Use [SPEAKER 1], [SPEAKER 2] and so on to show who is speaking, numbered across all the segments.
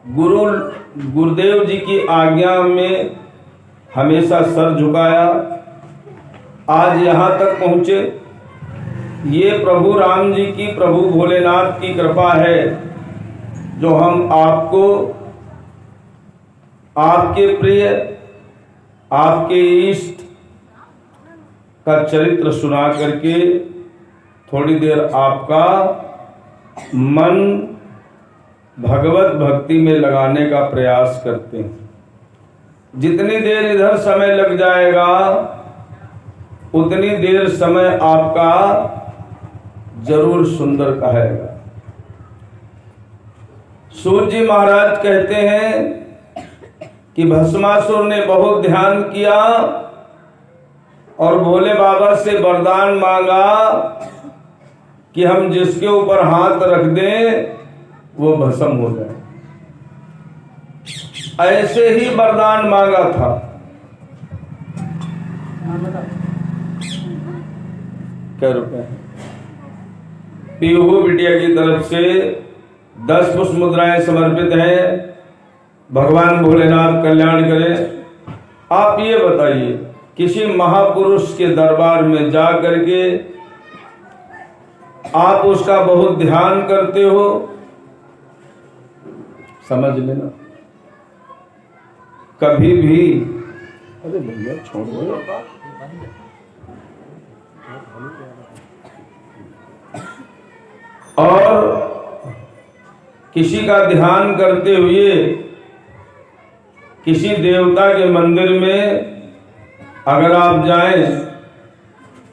[SPEAKER 1] गुरुदेव जी की आज्ञा में हमेशा सर झुकाया, आज यहाँ तक पहुँचे। ये प्रभु राम जी की, प्रभु भोलेनाथ की कृपा है जो हम आपको आपके प्रिय, आपके इष्ट का चरित्र सुना करके थोड़ी देर आपका मन भगवत भक्ति में लगाने का प्रयास करते हैं। जितनी देर इधर समय लग जाएगा उतनी देर समय आपका जरूर सुंदर कहेगा। सूत जी महाराज कहते हैं कि भस्मासुर ने बहुत ध्यान किया और भोले बाबा से वरदान मांगा कि हम जिसके ऊपर हाथ रख दें वो भस्म हो जाए। ऐसे ही वरदान मांगा था। क्या रुपए? पीहू बिटिया की तरफ से 10 पुष्प मुद्राएं समर्पित हैं। भगवान भोलेनाथ कल्याण करें। आप ये बताइए, किसी महापुरुष के दरबार में जा करके आप उसका बहुत ध्यान करते हो, समझ लेना कभी भी, अरे भैया छोड़ दो, और किसी का ध्यान करते हुए किसी देवता के मंदिर में अगर आप जाएं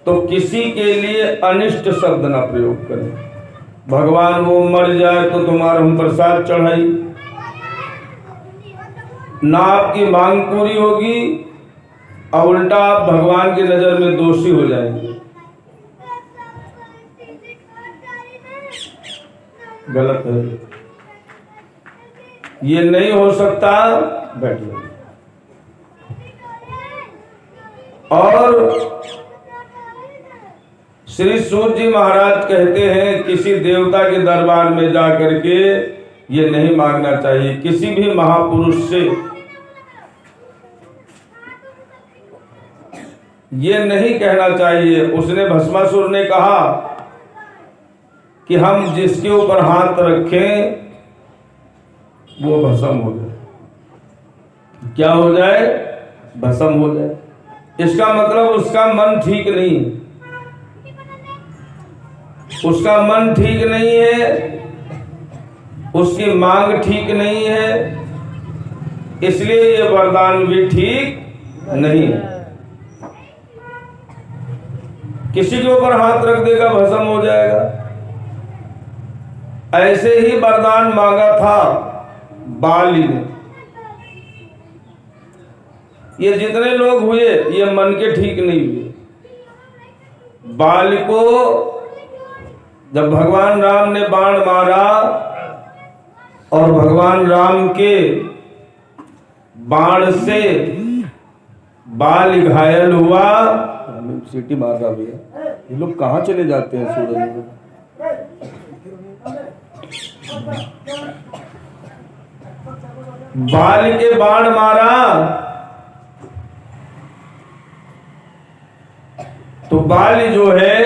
[SPEAKER 1] तो किसी के लिए अनिष्ट शब्द ना प्रयोग करें। भगवान वो मर जाए तो तुम्हारा हम प्रसाद चढ़ाई, ना आपकी मांग पूरी होगी और उल्टा आप भगवान की नजर में दोषी हो जाएंगे। गलत है, ये नहीं हो सकता। बैठ लो। और श्री सूत जी महाराज कहते हैं किसी देवता के दरबार में जाकर के ये नहीं मांगना चाहिए। किसी भी महापुरुष से ये नहीं कहना चाहिए। उसने, भस्मासुर ने कहा कि हम जिसके ऊपर हाथ रखें वो भस्म हो जाए। क्या हो जाए? भस्म हो जाए। इसका मतलब उसका मन ठीक नहीं है, उसका मन ठीक नहीं है, उसकी मांग ठीक नहीं है, इसलिए ये वरदान भी ठीक नहीं है। किसी के ऊपर हाथ रख देगा भस्म हो जाएगा। ऐसे ही वरदान मांगा था बाली ने। ये जितने लोग हुए ये मन के ठीक नहीं हुए। बाली को जब भगवान राम ने बाण मारा और भगवान राम के बाण से बाल घायल हुआ। सीटी मार रहा भैया, ये लोग कहाँ चले जाते हैं सूरज में? बाल के बाण मारा तो बाल जो है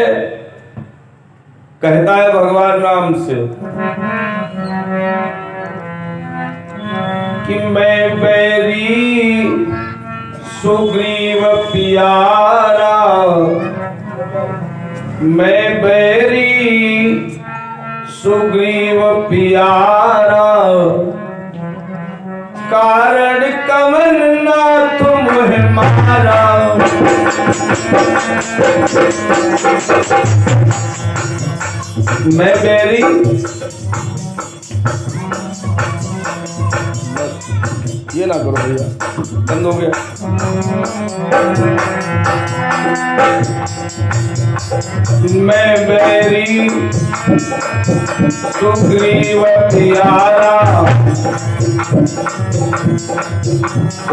[SPEAKER 1] कहता है भगवान राम से कि मैं बैरी सुग्रीव प्यारा, मैं बैरी सुग्रीव प्यारा, कारण कवन नाथ मोह मारा। मैं बैरी, ये ना करो भैया, बंद हो गया। मैं बैरी सुग्रीव प्यारा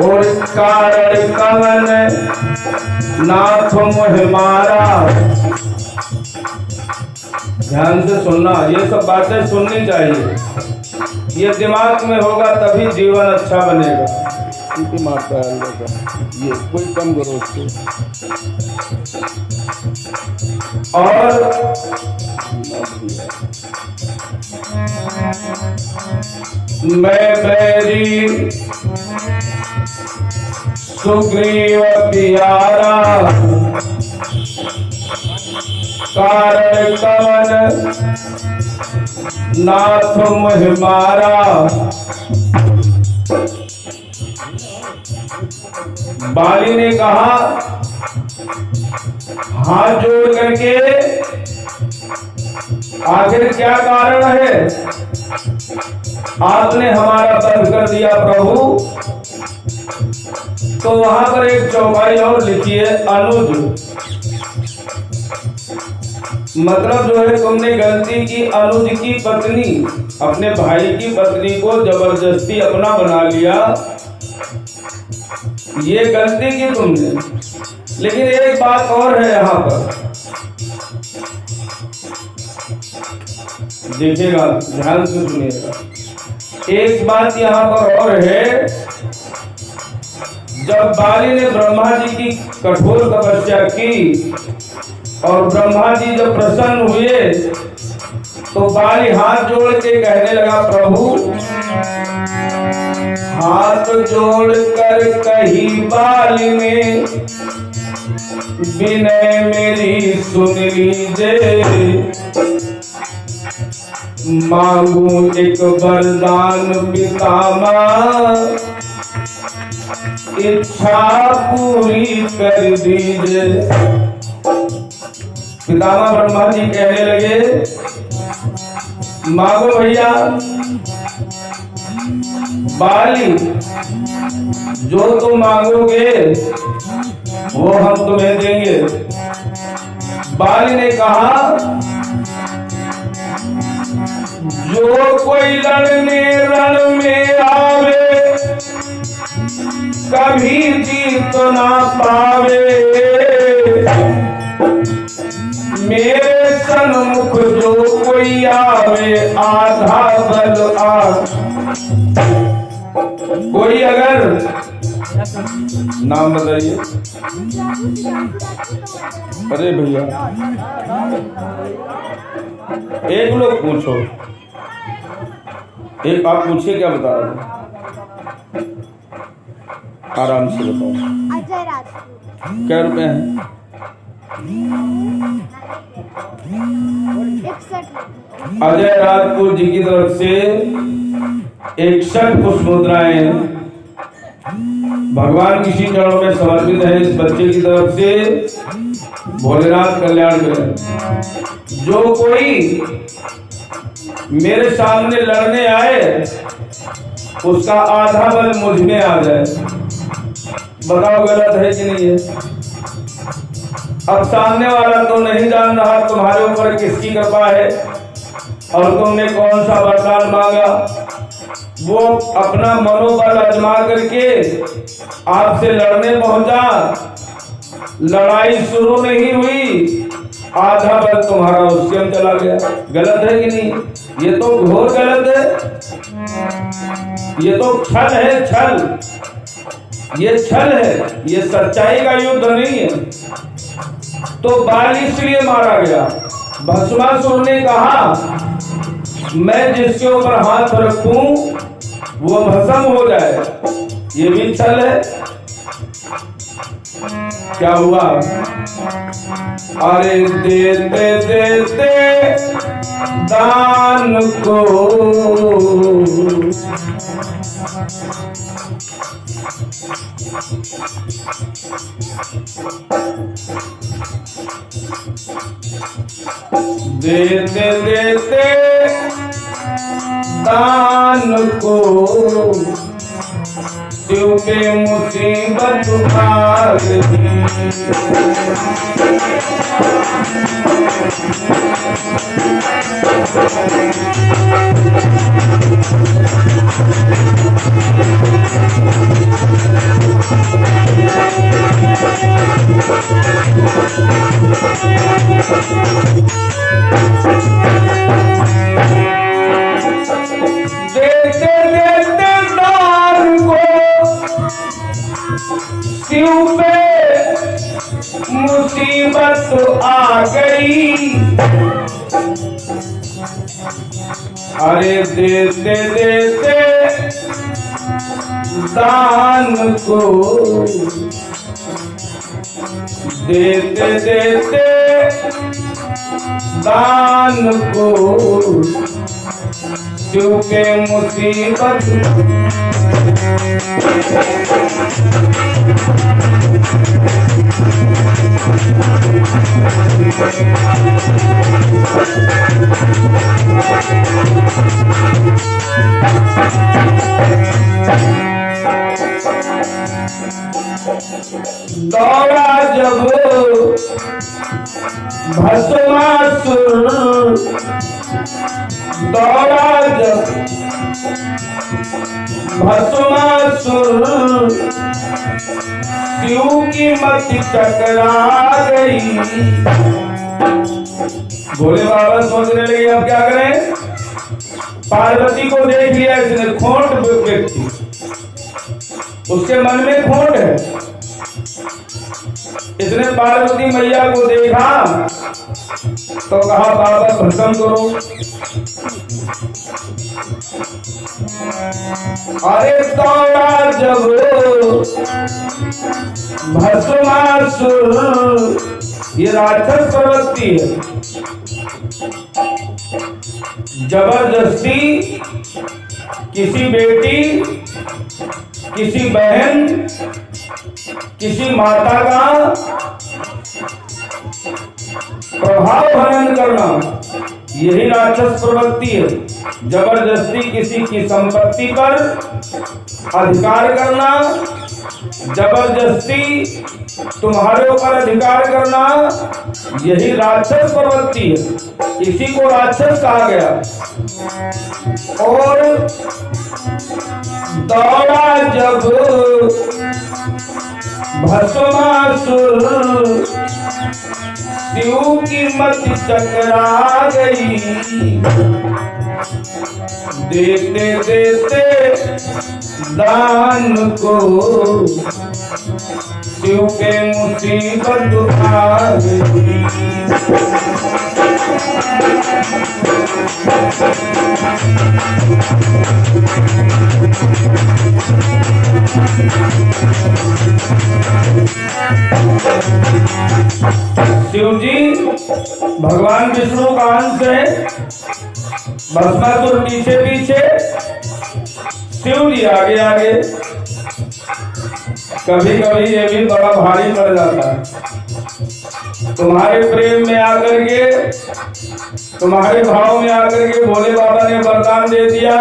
[SPEAKER 1] और कारण कवन नाथ मोह मारा। ध्यान से सुनना, ये सब बातें सुननी चाहिए। ये दिमाग में होगा तभी जीवन अच्छा बनेगा।
[SPEAKER 2] इनकी मारता है अल्लाह का, ये कोई कम करो उसको।
[SPEAKER 1] और मैं बैरी सुग्रीव प्यारा, कारण कवन नाथ मोह मारा। बाली ने कहा हाथ जोड़ करके आखिर क्या कारण है, आपने हमारा वध कर दिया प्रभु। तो वहां पर एक चौपाई और लिखिए अनुज, मतलब जो है तुमने गलती की, अनुज की पत्नी, अपने भाई की पत्नी को जबरदस्ती अपना बना लिया, ये गलती की तुमने। लेकिन एक बात और है यहाँ पर, देखिएगा ध्यान से सुनिएगा। एक बात यहाँ पर और है, जब बाली ने ब्रह्मा जी की कठोर तपस्या की और ब्रह्मा जी जब प्रसन्न हुए तो बाली हाथ जोड़ के कहने लगा प्रभु, हाथ जोड़ कर कही बाली ने, विनय मेरी सुन लीजिए, मांगू एक वरदान पितामह, इच्छा पूरी कर दीजिए। पितामह ब्रह्मा जी कहने लगे मांगो भैया। बाली जो तुम मांगोगे वो हम तुम्हें देंगे। बाली ने कहा जो कोई लड़ने रण में आवे, कभी जीत ना पावे, मेरे सन्मुख जो कोई आवे, आधा बल आ। कोई अगर नाम बताइए। अरे भैया एक लोग पूछो, एक आप पूछिए क्या बता रहे हैं, आराम से बताओ।
[SPEAKER 3] अजय राजपूत
[SPEAKER 1] क्या रुपए हैं?
[SPEAKER 3] 61।
[SPEAKER 1] अजय राजपूत जी की तरफ से 61 पुष्प मुद्राएं भगवान की श्री चरणों में समर्पित है। इस बच्चे की तरफ से भोलेनाथ कल्याण करें। जो कोई मेरे सामने लड़ने आए उसका आधा बल मुझ में आ जाए। बताओ गलत है कि नहीं है? अब सामने वाला तो नहीं जान रहा तुम्हारे ऊपर किसकी कृपा है और तुमने कौन सा वरदान मांगा। वो अपना मनोबल आजमा करके आपसे लड़ने पहुंचा, लड़ाई शुरू नहीं हुई, आधा बल तुम्हारा उसके में चला गया। गलत है कि नहीं? ये तो घोर गलत है, ये तो छल है, छल, ये छल है, ये सच्चाई का युद्ध नहीं है। तो बाल इसलिए मारा गया। भस्मासुर ने कहा मैं जिसके ऊपर हाथ रखूं वो भस्म हो जाए, ये भी छल है। क्या हुआ? अरे देते देते दान को देते देते दान को शिव के मुसीबत पार दी। शिव पे मुसीबत आ गई, अरे देते देते दान को, देते देते दान को, शिव के मुसीबत दौड़ा जब भस्मासुर, दौड़ा जब भस्मासुर, शिव की मति टकरा गई। भोले बाबा सोचने लगे अब क्या करें। पार्वती को देख लिया इसने, खोट व्यक्ति, उसके मन में खोट है। इसने पार्वती मैया को देखा तो कहा बाबा भस्म करो। अरे दौड़ा जब भस्मासुर, ये राक्षस प्रवृत्ति है। जबरदस्ती किसी बेटी, किसी बहन, किसी माता का प्रभाव हनन करना, यही राक्षस प्रवृत्ति है। जबरदस्ती किसी की संपत्ति पर अधिकार करना, जबरदस्ती तुम्हारे ऊपर अधिकार करना, यही राक्षस प्रवृत्ति है। इसी को राक्षस कहा गया। और दौड़ा जब भस्मासुर, शिव की मति टकरा गई, देते देते दान को, शिव के मुसीबत आ गई। शिव जी भगवान विष्णु का अंश है, भस्मासुर पीछे पीछे, शिव जी आगे आगे। कभी कभी ये भी बड़ा भारी पड़ जाता है। तुम्हारे प्रेम में आकर के, तुम्हारे भाव में आकर के भोले बाबा ने वरदान दे दिया।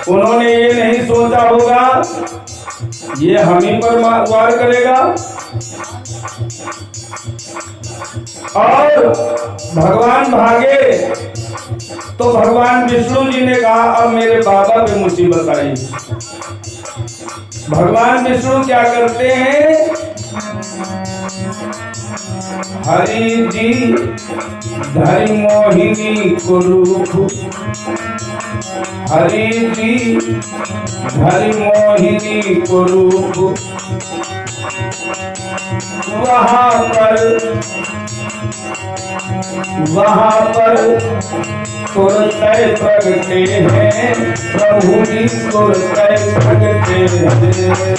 [SPEAKER 1] उन्होंने ये नहीं सोचा होगा ये हम ही पर वार करेगा। और भगवान भागे तो भगवान विष्णु जी ने कहा अब मेरे बाबा पे मुसीबत आई। भगवान विष्णु क्या करते हैं, हरि जी धरि मोहिनी कुरूप, हरि जी धरि मोहिनी कुरूप, वहाँ पर तुरंत प्रगटे हैं प्रभु जी, तुरंत प्रगटे हैं।